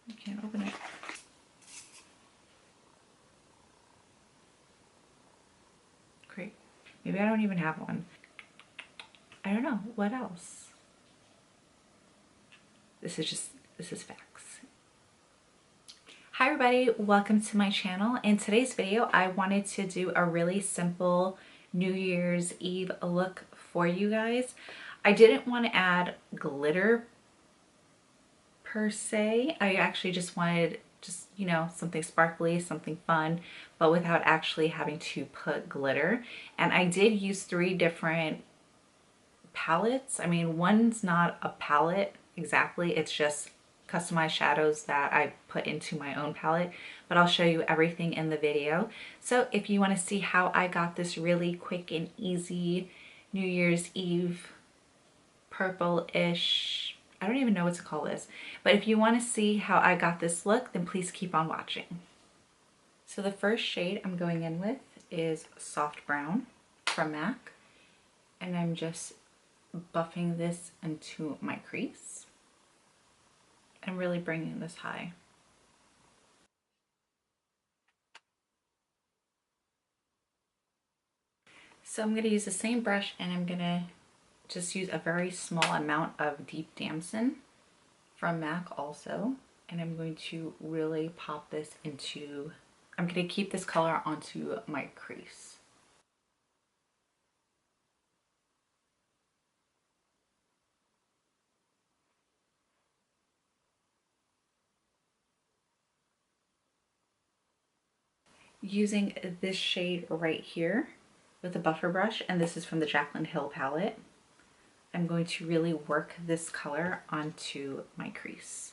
I can't open it. Great. Maybe I don't even have one. I don't know. What else? This is facts. Hi everybody, welcome to my channel. In today's video, I wanted to do a really simple New Year's Eve look for you guys. I didn't want to add glitter per se. I actually just wanted you know, something sparkly, something fun, but without actually having to put glitter. And I did use 3 different palettes. I mean, one's not a palette exactly, it's just customized shadows that I put into my own palette, but I'll show you everything in the video. So if you want to see how I got this really quick and easy New Year's Eve purple-ish, I don't even know what to call this, but if you want to see how I got this look, then please keep on watching. So the first shade I'm going in with is Soft Brown from MAC, and I'm just buffing this into my crease and really bringing this high. So I'm going to use the same brush, and I'm going to just use a very small amount of Deep Damson from MAC also, and I'm going to really pop this into, I'm going to keep this color onto my crease. Using this shade right here with a buffer brush, and this is from the Jaclyn Hill palette, I'm going to really work this color onto my crease.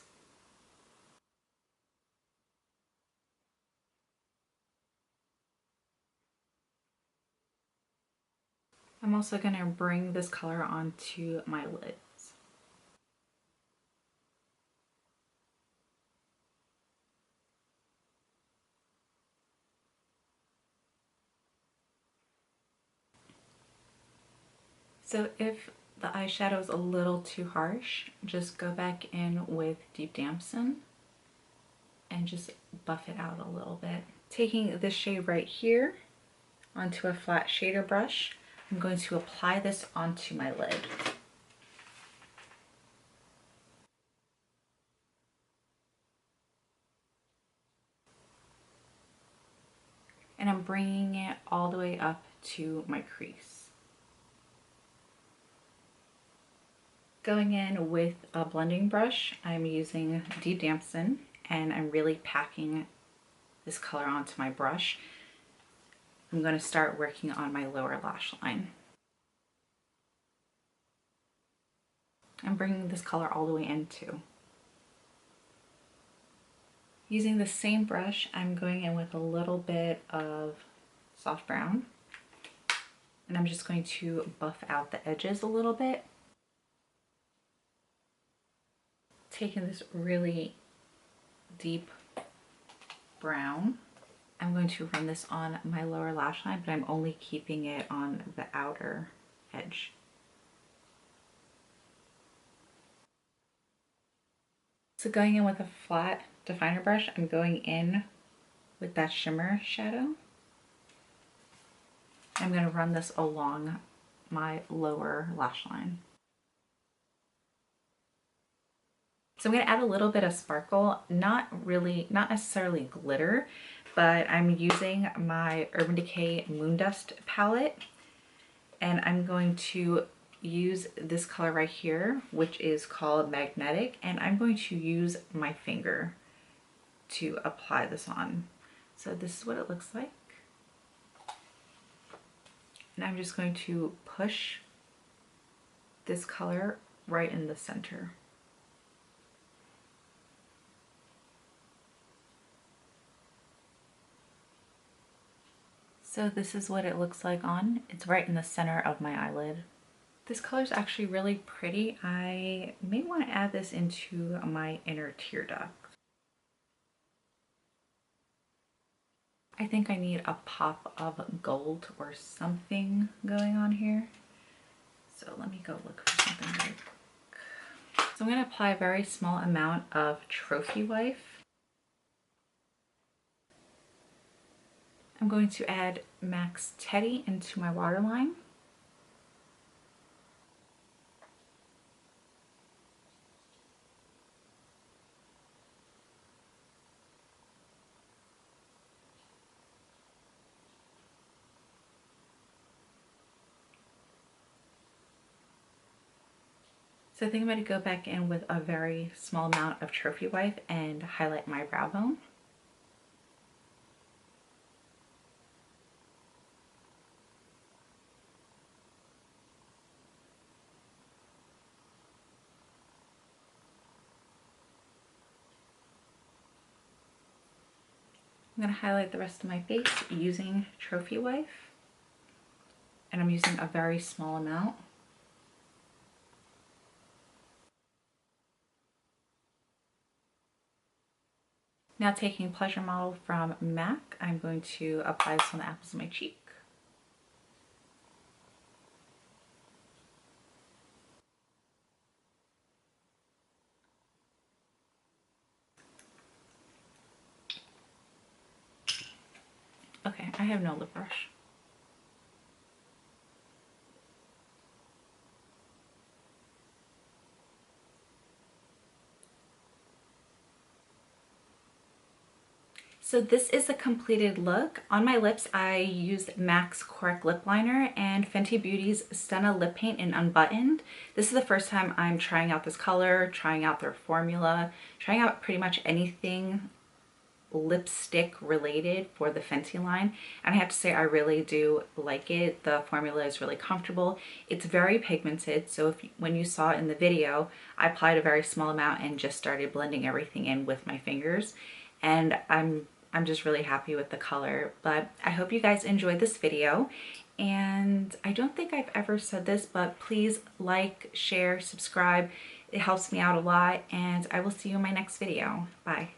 I'm also going to bring this color onto my lids. So if the eyeshadow is a little too harsh, just go back in with Deep Damson and just buff it out a little bit. Taking this shade right here onto a flat shader brush, I'm going to apply this onto my lid. And I'm bringing it all the way up to my crease. Going in with a blending brush, I'm using Deep Damson, and I'm really packing this color onto my brush. I'm going to start working on my lower lash line. I'm bringing this color all the way in too. Using the same brush, I'm going in with a little bit of Soft Brown, and I'm just going to buff out the edges a little bit. Taking this really deep brown, I'm going to run this on my lower lash line, but I'm only keeping it on the outer edge. So going in with a flat definer brush, I'm going in with that shimmer shadow. I'm going to run this along my lower lash line. So I'm going to add a little bit of sparkle, not necessarily glitter, but I'm using my Urban Decay Moondust palette, and I'm going to use this color right here, which is called Magnetic, and I'm going to use my finger to apply this on. So this is what it looks like. And I'm just going to push this color right in the center. So this is what it looks like on. It's right in the center of my eyelid. This color is actually really pretty. I may want to add this into my inner tear duct. I think I need a pop of gold or something going on here. So let me go look for something really quick. So I'm going to apply a very small amount of Trophy Wife. I'm going to add MAC's Teddy into my waterline. So I think I'm going to go back in with a very small amount of Trophy Wife and highlight my brow bone. I'm going to highlight the rest of my face using Trophy Wife, and I'm using a very small amount. Now taking Pleasure Model from MAC, I'm going to apply this on the apples of my cheek. Okay, I have no lip brush. So this is a completed look. On my lips, I used MAC's Cork Lipliner and Fenty Beauty's Stunna lip paint in Unbuttoned. This is the first time I'm trying out this color, trying out their formula, trying out pretty much anything lipstick related for the Fenty line, and I have to say I really do like it. The formula is really comfortable. It's very pigmented, so when you saw in the video, I applied a very small amount and just started blending everything in with my fingers, and I'm just really happy with the color. But I hope you guys enjoyed this video, and I don't think I've ever said this, but please like, share, subscribe. It helps me out a lot, and I will see you in my next video. Bye.